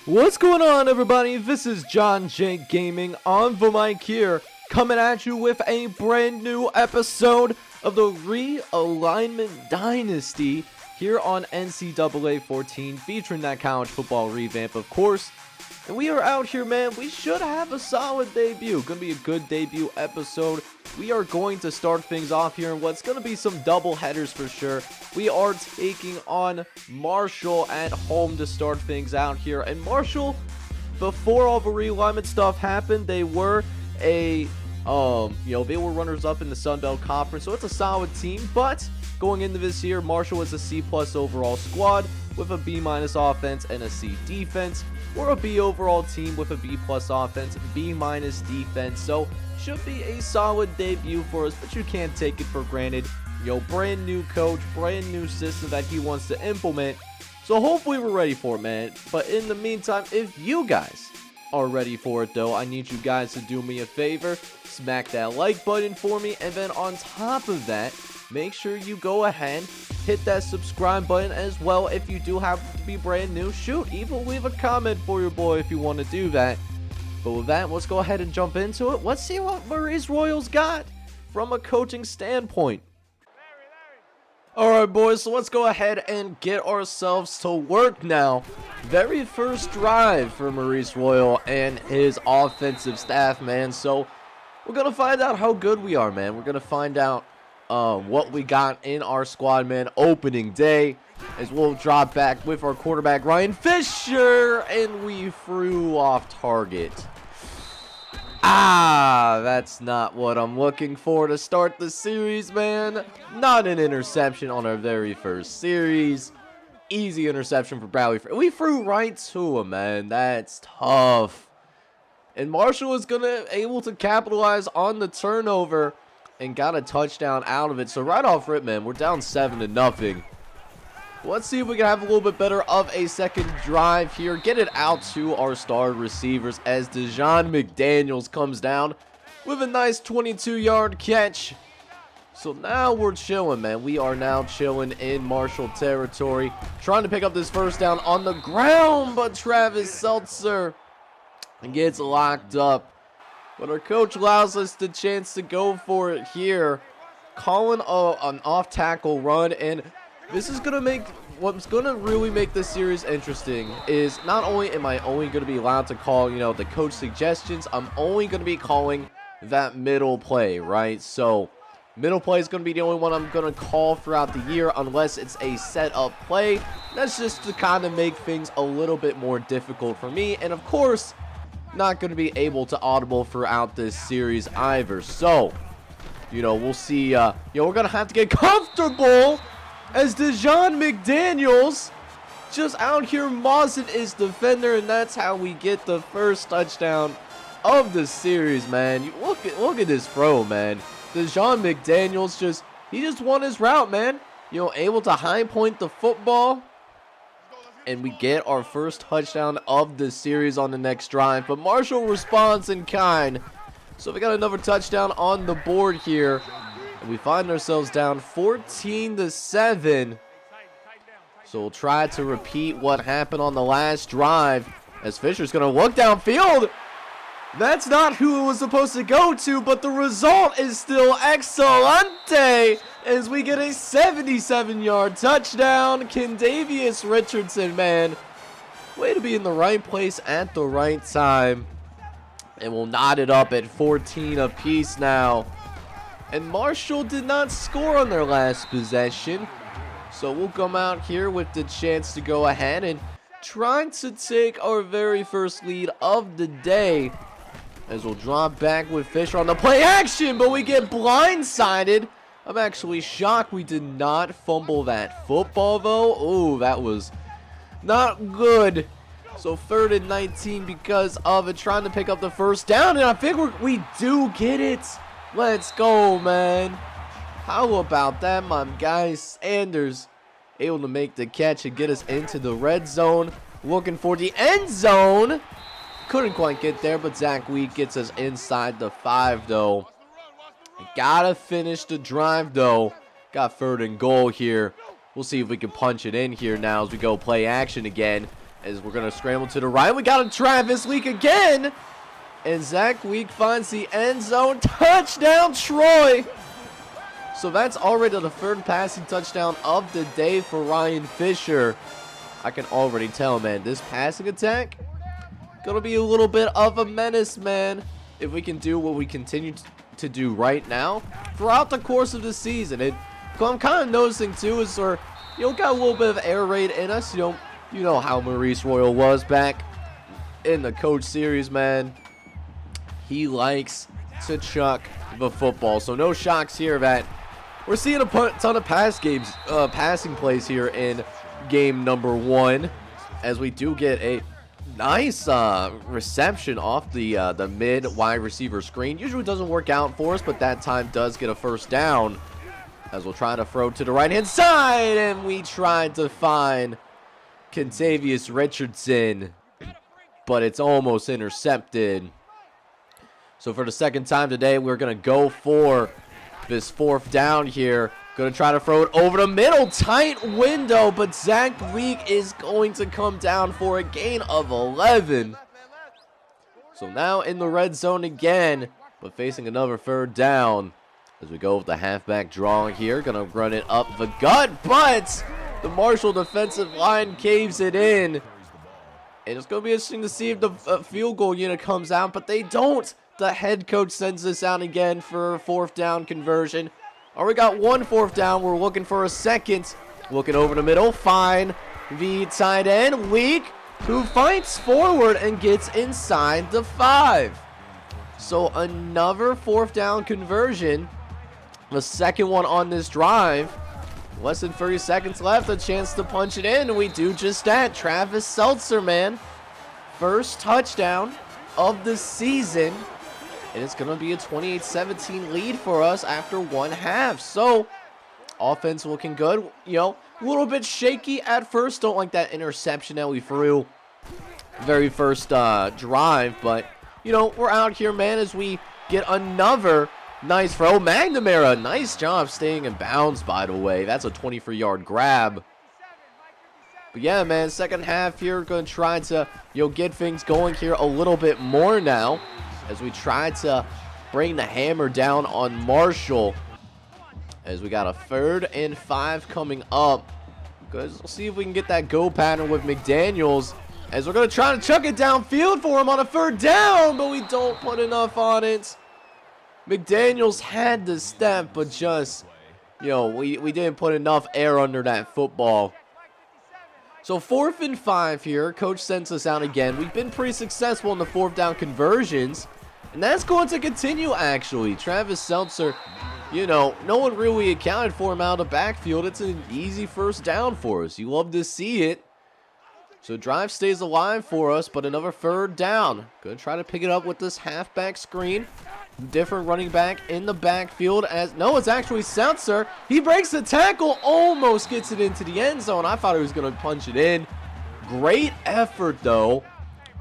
What's going on, everybody? This is John J Gaming on the mic here, coming at you with a brand new episode of the Realignment Dynasty here on NCAA 14, featuring that college football revamp, of course. And we are out here, man. We should have a solid debut. Gonna be a good debut episode. We are going to start things off here in what's gonna be some double headers for sure. We are taking on Marshall at home to start things out here. And Marshall, before all the realignment stuff happened, they were they were runners up in the Sun Belt Conference, so it's a solid team. But going into this year, Marshall is a C+ overall squad with a B- offense and a C defense. We're a B overall team with a B+ offense, B- defense, so should be a solid debut for us, but you can't take it for granted. Brand new coach, brand new system that he wants to implement, so hopefully we're ready for it, man. But in the meantime, if you guys are ready for it though, I need you guys to do me a favor, smack that like button for me, and then on top of that, make sure you go ahead, hit that subscribe button as well. If you do happen to be brand new, shoot, even leave a comment for your boy if you want to do that. But with that, let's go ahead and jump into it. Let's see what MENACE Royals got from a coaching standpoint. Alright boys, so let's go ahead and get ourselves to work now. Very first drive for MENACE Royal and his offensive staff, man. So we're going to find out how good we are, man. We're going to find out what we got in our squad, man. Opening day, as we'll drop back with our quarterback Ryan Fisher, and we threw off target. That's not what I'm looking for to start the series, man. Not an interception on our very first series. Easy interception for Bradley. We threw right to him, man. That's tough. And Marshall is able to capitalize on the turnover and got a touchdown out of it. So right off rip, man, we're down 7-0. Let's see if we can have a little bit better of a second drive here. Get it out to our star receivers as Dejon McDaniels comes down with a nice 22-yard catch. So now we're chilling, man. We are now chilling in Marshall territory, trying to pick up this first down on the ground, but Travis Seltzer gets locked up. But our coach allows us the chance to go for it here, calling an off-tackle run. And this is going to make, what's going to really make this series interesting is not only am I only going to be allowed to call, the coach suggestions, I'm only going to be calling that middle play, right? So middle play is going to be the only one I'm going to call throughout the year unless it's a set-up play. That's just to kind of make things a little bit more difficult for me. And of course, not going to be able to audible throughout this series either. So, we'll see. We're going to have to get comfortable as Dejon McDaniels just out here mossing his defender, and that's how we get the first touchdown of the series, man. Look at this throw, man. Dejon McDaniels he just won his route, man. Able to high point the football. And we get our first touchdown of the series on the next drive. But Marshall responds in kind. So we got another touchdown on the board here. And we find ourselves down 14-7. So we'll try to repeat what happened on the last drive. As Fisher's going to look downfield. That's not who it was supposed to go to. But the result is still excelente. As we get a 77-yard touchdown. Kendavius Richardson, man. Way to be in the right place at the right time. And we'll knot it up at 14 apiece now. And Marshall did not score on their last possession. So we'll come out here with the chance to go ahead and try to take our very first lead of the day. As we'll drop back with Fisher on the play action. But we get blindsided. I'm actually shocked we did not fumble that football, though. Oh, that was not good. So 3rd and 19 because of it, trying to pick up the first down. And I think we do get it. Let's go, man. How about that, my guy Sanders able to make the catch and get us into the red zone. Looking for the end zone. Couldn't quite get there, but Zach Wheat gets us inside the 5, though. Gotta finish the drive, though. Got 3rd and goal here. We'll see if we can punch it in here now as we go play action again. as we're going to scramble to the right. We got a Travis Week again. And Zach Week finds the end zone. Touchdown, Troy. So that's already the third passing touchdown of the day for Ryan Fisher. I can already tell, man, this passing attack going to be a little bit of a menace, man. If we can do what we continue to do right now throughout the course of the season. And I'm kind of noticing, too, is we're, got a little bit of air raid in us. You know how Maurice Royal was back in the coach series, man. He likes to chuck the football. So no shocks here that we're seeing a ton of passing plays here in game number 1, as we do get a nice reception off the mid wide receiver screen. Usually doesn't work out for us, but that time does get a first down, as we'll try to throw to the right hand side, and we tried to find Contavious Richardson, but it's almost intercepted. So for the second time today, we're going to go for this fourth down here. Going to try to throw it over the middle. Tight window, but Zach Week is going to come down for a gain of 11. So now in the red zone again, but facing another third down. As we go with the halfback draw here. Going to run it up the gut, but the Marshall defensive line caves it in. And it's going to be interesting to see if the field goal unit comes out, but they don't. The head coach sends this out again for a fourth down conversion. We got one fourth down. We're looking for a second. Looking over the middle. Find the tight end, Week, who fights forward and gets inside the 5. So another fourth down conversion. The second one on this drive. Less than 30 seconds left. A chance to punch it in. And we do just that. Travis Seltzer, man. First touchdown of the season. And it's going to be a 28-17 lead for us after one half. So, offense looking good. A little bit shaky at first. Don't like that interception that we threw very first drive. But, we're out here, man, as we get another nice throw. McNamara, nice job staying in bounds, by the way. That's a 23-yard grab. But, yeah, man, second half here. Going to try to, get things going here a little bit more now, as we try to bring the hammer down on Marshall. As we got a 3rd and 5 coming up. We'll see if we can get that go pattern with McDaniels. As we're going to try to chuck it downfield for him on a 3rd down, but we don't put enough on it. McDaniels had the step, but just, we didn't put enough air under that football. So 4th and 5 here. Coach sends us out again. We've been pretty successful in the fourth down conversions. And that's going to continue, actually. Travis Seltzer, no one really accounted for him out of the backfield. It's an easy first down for us. You love to see it. So drive stays alive for us, but another 3rd down. Going to try to pick it up with this halfback screen. Different running back in the backfield. No, it's actually Seltzer. He breaks the tackle, almost gets it into the end zone. I thought he was going to punch it in. Great effort, though.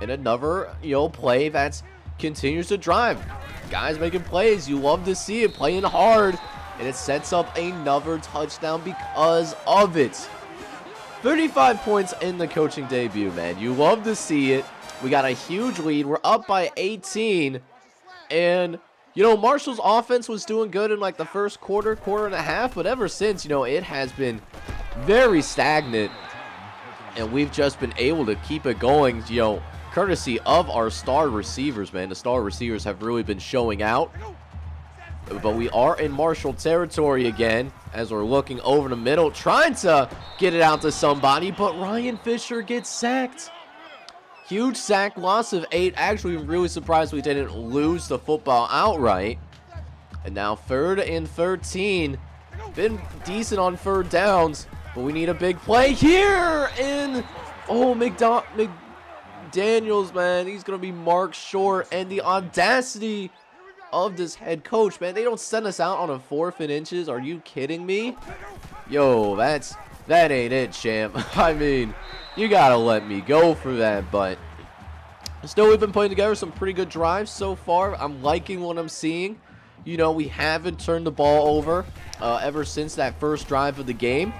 And another, play that's continues to drive. Guys making plays. You love to see it, playing hard. And it sets up another touchdown because of it. 35 points in the coaching debut, man. You love to see it. We got a huge lead. We're up by 18. And, Marshall's offense was doing good in like the first quarter and a half. But ever since, it has been very stagnant. And we've just been able to keep it going, courtesy of our star receivers, man. The star receivers have really been showing out. But we are in Marshall territory again, as we're looking over the middle, trying to get it out to somebody, but Ryan Fisher gets sacked. Huge sack, loss of 8. Actually, really surprised we didn't lose the football outright. And now 3rd and 13. Been decent on 3rd downs, but we need a big play here. And, McDaniels, man, he's going to be marked short. And the audacity of this head coach, man. They don't send us out on a 4th and inches. Are you kidding me? Yo, that ain't it, champ. I mean, you got to let me go for that. But still, we've been putting together some pretty good drives so far. I'm liking what I'm seeing. We haven't turned the ball over ever since that first drive of the game.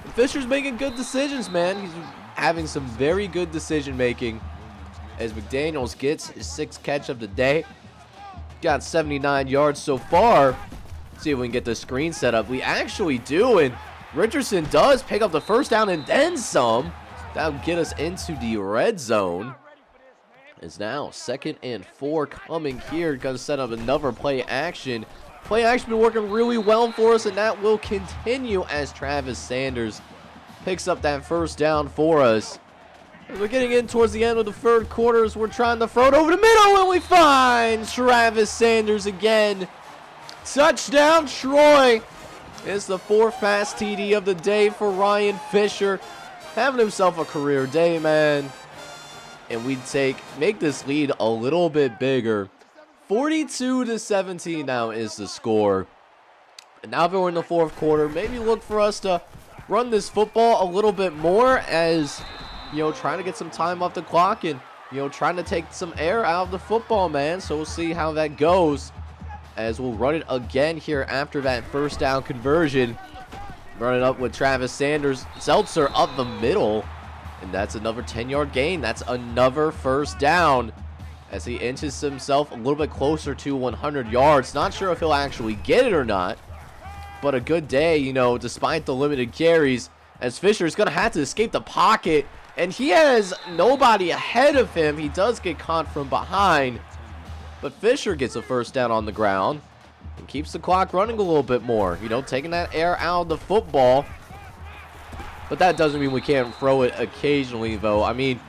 And Fisher's making good decisions, man. He's having some very good decision making as McDaniels gets his 6th catch of the day. Got 79 yards so far. See if we can get the screen set up. We actually do, and Richardson does pick up the first down and then some. That'll get us into the red zone. It's now 2nd and 4 coming here. Gonna set up another play action. Play action been working really well for us, and that will continue as Travis Sanders picks up that first down for us. We're getting in towards the end of the 3rd quarter as we're trying to throw it over the middle, and we find Travis Sanders again. Touchdown, Troy. It's the 4th pass TD of the day for Ryan Fisher. Having himself a career day, man. And we make this lead a little bit bigger. 42-17 now is the score. And now that we're in the 4th quarter, maybe look for us to run this football a little bit more as, you know, trying to get some time off the clock and, you know, trying to take some air out of the football, man. So we'll see how that goes as we'll run it again here after that first down conversion. Run it up with Travis Sanders. Seltzer up the middle. And that's another 10-yard gain. That's another first down as he inches himself a little bit closer to 100 yards. Not sure if he'll actually get it or not. But a good day, you know, despite the limited carries, as Fisher is going to have to escape the pocket. And he has nobody ahead of him. He does get caught from behind. But Fisher gets a first down on the ground and keeps the clock running a little bit more. You know, taking that air out of the football. But that doesn't mean we can't throw it occasionally, though. I mean,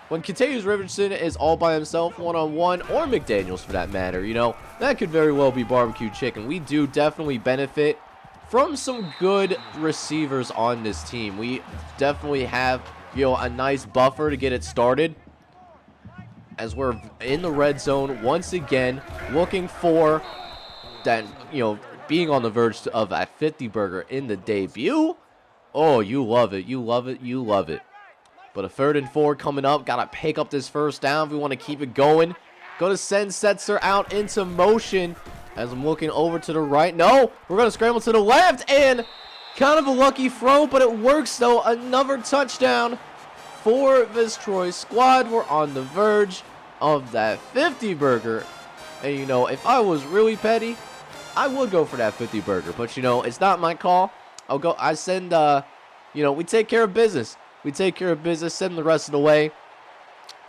when Contagious Richardson is all by himself, one-on-one, or McDaniels for that matter, you know, that could very well be barbecue chicken. We do definitely benefit from some good receivers on this team. We definitely have, you know, a nice buffer to get it started. As we're in the red zone once again, looking for that, you know, being on the verge of a 50-burger in the debut. Oh, you love it. You love it. You love it. But a 3rd and 4 coming up. Got to pick up this first down if we want to keep it going. Going to send Setzer out into motion as I'm looking over to the right. No, we're going to scramble to the left. And kind of a lucky throw, but it works, though. Another touchdown for this Troy squad. We're on the verge of that 50-burger. And, you know, if I was really petty, I would go for that 50-burger. But, you know, it's not my call. I send, you know, we take care of business. We take care of business, send the rest of the way.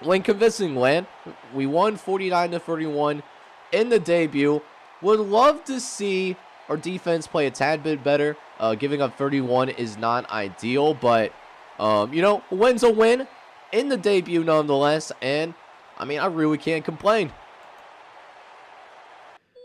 Win convincing, Land. We won 49-31 in the debut. Would love to see our defense play a tad bit better. Giving up 31 is not ideal, but, you know, a win's a win in the debut nonetheless. And, I mean, I really can't complain.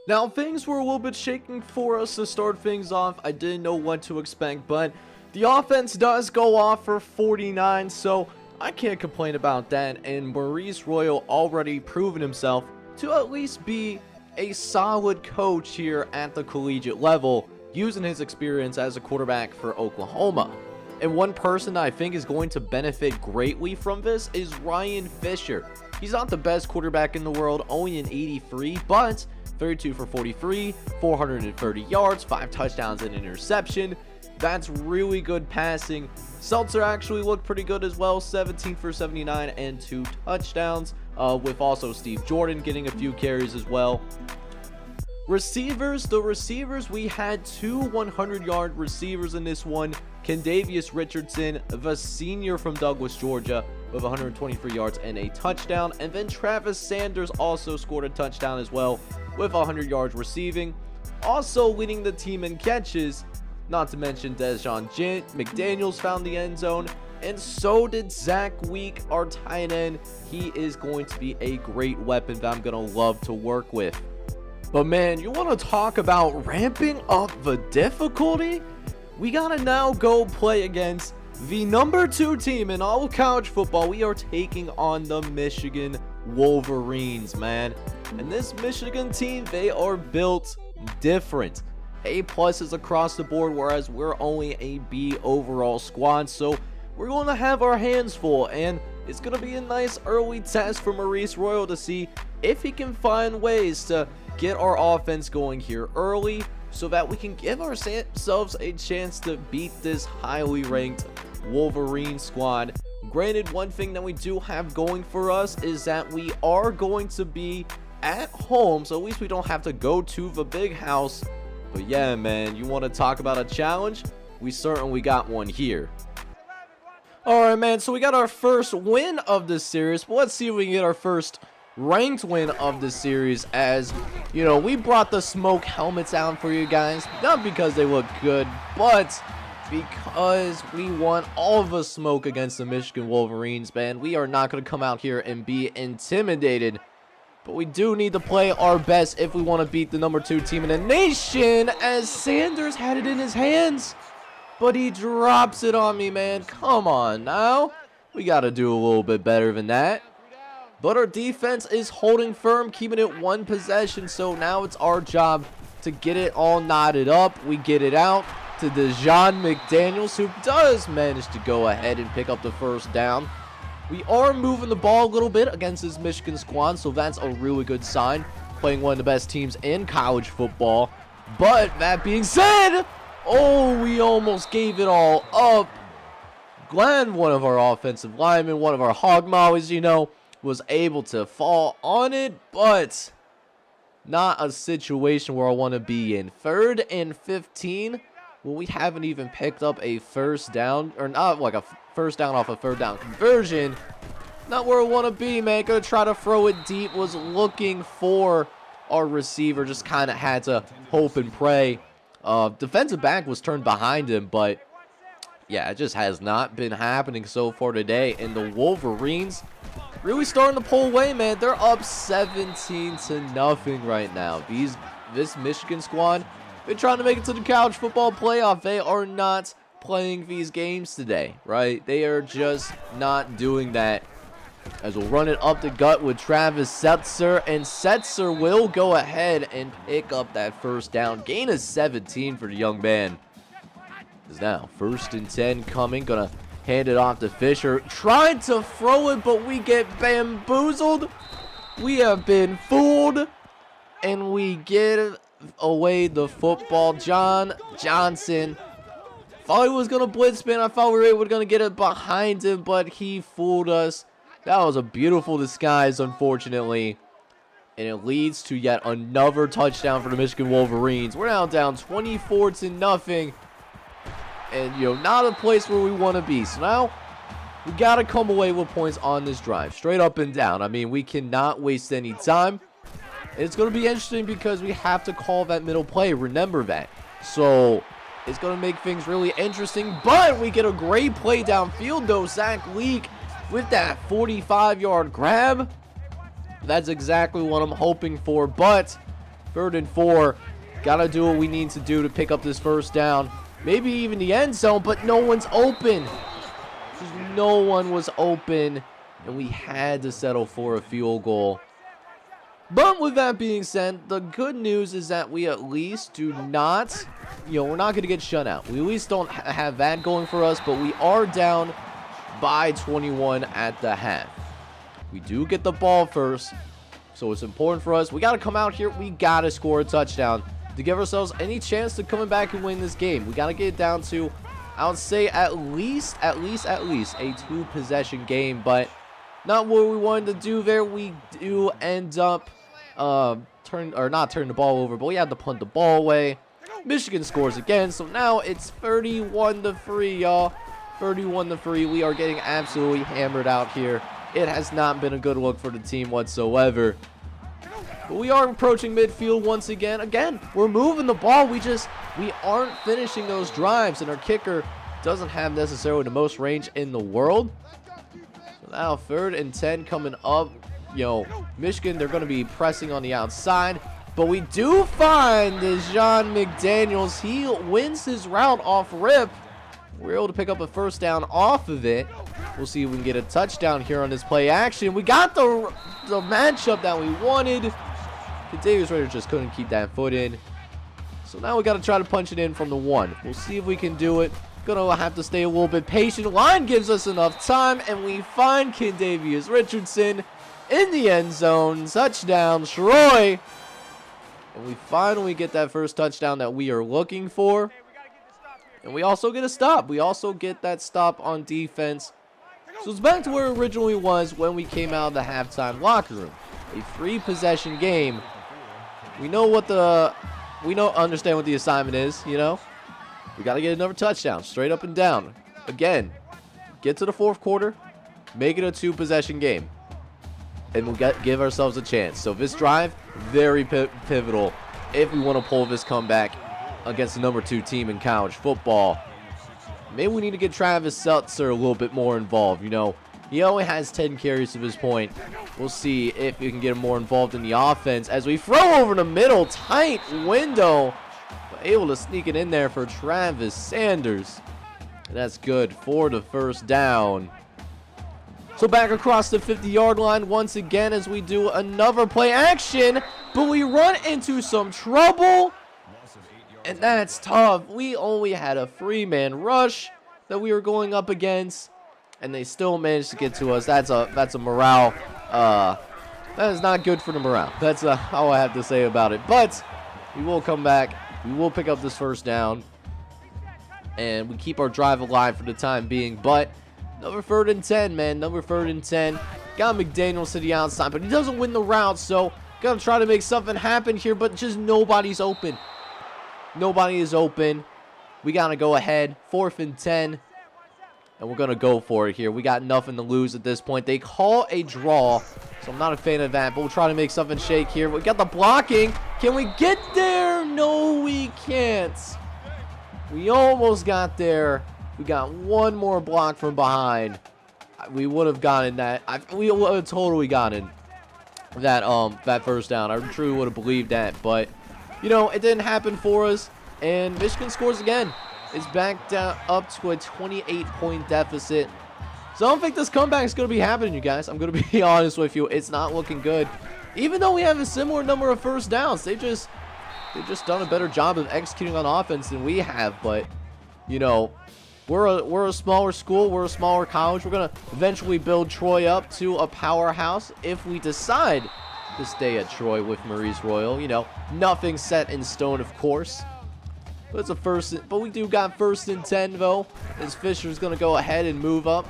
Now, things were a little bit shaking for us to start things off. I didn't know what to expect, but the offense does go off for 49, so I can't complain about that. And Maurice Royal already proven himself to at least be a solid coach here at the collegiate level, using his experience as a quarterback for Oklahoma. And one person I think is going to benefit greatly from this is Ryan Fisher. He's not the best quarterback in the world, only an 83, but 32 for 43, 430 yards, 5 touchdowns and an interception. That's really good passing. Seltzer actually looked pretty good as well, 17 for 79 and 2 touchdowns, with also Steve Jordan getting a few carries as well. Receivers, we had 2 100-yard receivers in this one. Kendavius Richardson, the senior from Douglas, Georgia, with 123 yards and a touchdown. And then Travis Sanders also scored a touchdown as well with 100 yards receiving. Also leading the team in catches, not to mention Dejon McDaniels found the end zone. And so did Zach Week, our tight end. He is going to be a great weapon that I'm going to love to work with. But man, you want to talk about ramping up the difficulty? We got to now go play against the number 2 team in all of college football. We are taking on the Michigan Wolverines, man. And this Michigan team, they are built different. A+ across the board, whereas we're only a B overall squad. So we're going to have our hands full, and it's going to be a nice early test for Maurice Royal to see if he can find ways to get our offense going here early so that we can give ourselves a chance to beat this highly ranked Wolverine squad. granted, one thing that we do have going for us is that we are going to be at home, so at least we don't have to go to the big house. But yeah, man, you want to talk about a challenge? We certainly got one here. Alright, man, so we got our first win of this series, but let's see if we can get our first ranked win of the series. As you know, we brought the smoke helmets out for you guys, not because they look good, but because we want all of the smoke against the Michigan Wolverines, man. We are not going to come out here and be intimidated, but we do need to play our best if we want to beat the #2 team in the nation. As Sanders had it in his hands, but he drops it on me, man. Come on now, we got to do a little bit better than that. But our defense is holding firm, keeping it one possession. So now it's our job to get it all knotted up. We get it out to Dejon McDaniels, who does manage to go ahead and pick up the first down. We are moving the ball a little bit against this Michigan squad, so that's a really good sign. Playing one of the best teams in college football. But that being said, oh, we almost gave it all up. Glad one of our offensive linemen, one of our hog mollies, you know, was able to fall on it, but not a situation where I want to be in. 3rd and 15. Well, we haven't even picked up a first down, or not like a first down off a 3rd down conversion. Not where I want to be, man. Gonna try to throw it deep. Was looking for our receiver. Just kind of had to hope and pray. Defensive back was turned behind him, but yeah, it just has not been happening so far today. And the Wolverines really starting to pull away, man. They're up 17-0 right now. This Michigan squad, they're trying to make it to the college football playoff. They are not playing these games today, right? They are just not doing that. As we'll run it up the gut with Travis Setzer, and Setzer will go ahead and pick up that first down. Gain of 17 for the young man. Is now 1st and 10 coming. Gonna hand it off to Fisher. Tried to throw it, but we get bamboozled. We have been fooled, and we get away the football. John Johnson thought he was going to blitz, man. I thought we were going to get it behind him, but he fooled us. That was a beautiful disguise, unfortunately. And it leads to yet another touchdown for the Michigan Wolverines. We're now down 24-0. And, you know, not a place where we want to be. So now we got to come away with points on this drive. Straight up and down. I mean, we cannot waste any time. It's going to be interesting because we have to call that middle play. Remember that. So it's going to make things really interesting. But we get a great play downfield, though. Zach Leak with that 45-yard grab. That's exactly what I'm hoping for. But 3rd and 4. Got to do what we need to do to pick up this first down. Maybe even the end zone, but no one's open. No one was open, and we had to settle for a field goal. But with that being said, the good news is that we at least do not, we're not going to get shut out. We at least don't have that going for us, but we are down by 21 at the half. We do get the ball first, so it's important for us. We got to come out here. We got to score a touchdown to give ourselves any chance to coming back and win this game. We got to get it down to, I would say, at least a 2-possession game, but not what we wanted to do there. We do end up not turning the ball over, but we had to punt the ball away. Michigan scores again, so now it's 31-3, y'all. 31-3. We are getting absolutely hammered out here. It has not been a good look for the team whatsoever. But we are approaching midfield once again. Again, we're moving the ball. We aren't finishing those drives, and our kicker doesn't have necessarily the most range in the world. So now 3rd and 10 coming up. Michigan, they're going to be pressing on the outside. But we do find Dejon McDaniels. He wins his route off rip. We're able to pick up a first down off of it. We'll see if we can get a touchdown here on this play action. We got the matchup that we wanted. Davis Raiders just couldn't keep that foot in. So now we got to try to punch it in from the 1. We'll see if we can do it. Gonna have to stay a little bit patient. Line gives us enough time, and we find Kendavius Richardson in the end zone. Touchdown, Troy. And we finally get that first touchdown that we are looking for. And we also get a stop. We also get that stop on defense. So it's back to where it originally was when we came out of the halftime locker room. A 3-possession game. We understand what the assignment is, you know. We got to get another touchdown, straight up and down. Again, get to the fourth quarter, make it a 2-possession game, and we'll give ourselves a chance. So this drive, very pivotal if we want to pull this comeback against the number 2 team in college football. Maybe we need to get Travis Seltzer a little bit more involved. You know, he only has 10 carries to this point. We'll see if we can get him more involved in the offense as we throw over the middle. Tight window. But able to sneak it in there for Travis Sanders. And that's good for the first down. So back across the 50-yard line once again as we do another play action. But we run into some trouble. And that's tough. We only had a 3-man rush that we were going up against, and they still managed to get to us. That's a morale. That is not good for the morale. That's all I have to say about it. But we will come back. We will pick up this first down, and we keep our drive alive for the time being. But number 3rd and 10, man. Number 3rd and 10. Got McDaniels to the outside, but he doesn't win the route. So gotta try to make something happen here, but just nobody's open. Nobody is open. We got to go ahead. 4th and 10. And we're going to go for it here. We got nothing to lose at this point. They call a draw. So I'm not a fan of that. But we'll try to make something shake here. We got the blocking. Can we get there? No, we can't. We almost got there. We got one more block from behind. We would have gotten that. We would have totally gotten that first down. I truly would have believed that. But you know, it didn't happen for us, and Michigan scores again. It's back down up to a 28-point deficit. So I don't think this comeback is going to be happening, you guys. I'm going to be honest with you. It's not looking good. Even though we have a similar number of first downs, they've just done a better job of executing on offense than we have. But, you know, we're a smaller school. We're a smaller college. We're going to eventually build Troy up to a powerhouse if we decide to stay at Troy with Maurice Royal. You know, nothing set in stone, of course. But it's a but we do got 1st and 10 though. As Fisher's gonna go ahead and move up.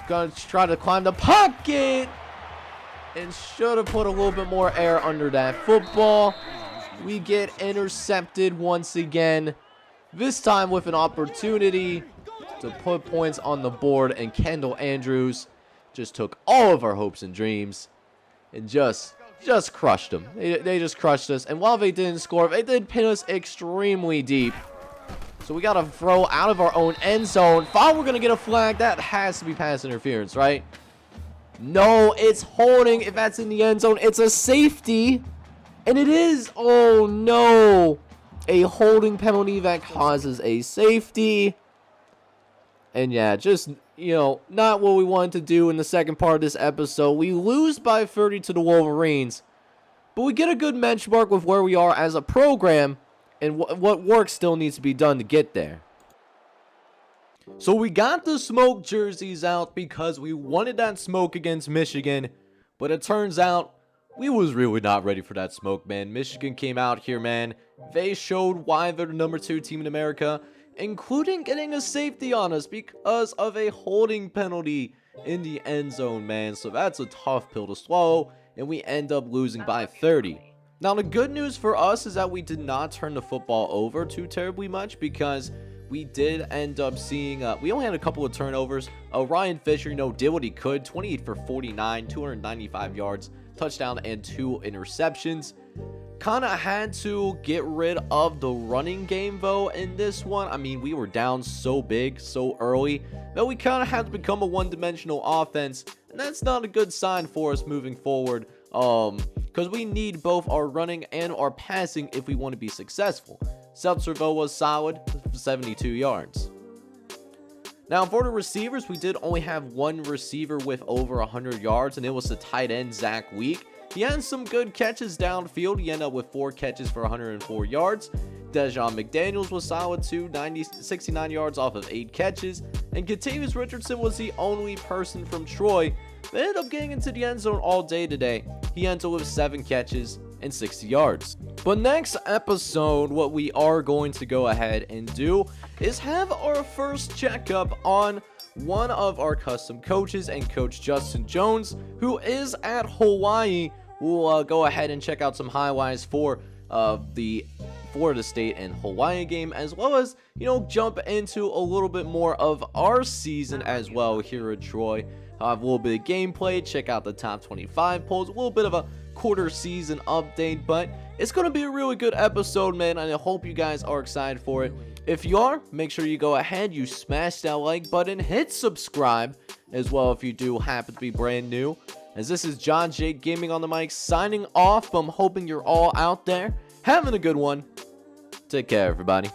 Gonna try to climb the pocket. And should have put a little bit more air under that football. We get intercepted once again. This time with an opportunity to put points on the board, and Kendall Andrews just took all of our hopes and dreams and just crushed them. They just crushed us. And while they didn't score, they did pin us extremely deep. So we got to throw out of our own end zone. Thought we're going to get a flag. That has to be pass interference, right? No, it's holding. If that's in the end zone, it's a safety. And it is. Oh, no. A holding penalty that causes a safety. And yeah, just, you know, not what we wanted to do in the second part of this episode. We lose by 30 to the Wolverines. But we get a good benchmark with where we are as a program. And what work still needs to be done to get there. So we got the smoke jerseys out because we wanted that smoke against Michigan. But it turns out we was really not ready for that smoke, man. Michigan came out here, man. They showed why they're the number 2 team in America, including getting a safety on us because of a holding penalty in the end zone, man. So that's a tough pill to swallow, and we end up losing by 30. Now, the good news for us is that we did not turn the football over too terribly much because we did end up seeing, we only had a couple of turnovers. Ryan Fisher, you know, did what he could. 28 for 49, 295 yards, touchdown, and 2 interceptions. Kind of had to get rid of the running game, though, in this one. I mean, we were down so big, so early, that we kind of had to become a one-dimensional offense, and that's not a good sign for us moving forward. Because we need both our running and our passing if we want to be successful. Seltzer, though, was solid for 72 yards. Now, for the receivers, we did only have one receiver with over 100 yards, and it was the tight end, Zach Week. He had some good catches downfield. He ended up with 4 catches for 104 yards. Dejon McDaniels was solid too, 69 yards off of 8 catches. And Kentavious Richardson was the only person from Troy that ended up getting into the end zone all day today. He ended up with 7 catches and 60 yards. But next episode, what we are going to go ahead and do is have our first checkup on one of our custom coaches and Coach Justin Jones, who is at Hawaii. We'll go ahead and check out some highlights for the Florida State and Hawaii game, as well as, jump into a little bit more of our season as well here at Troy. I'll have a little bit of gameplay, check out the top 25 polls, a little bit of a quarter season update, but it's going to be a really good episode, man, and I hope you guys are excited for it. If you are, make sure you go ahead, you smash that like button, hit subscribe as well if you do happen to be brand new. As this is John J Gaming on the mic signing off. I'm hoping you're all out there having a good one. Take care, everybody.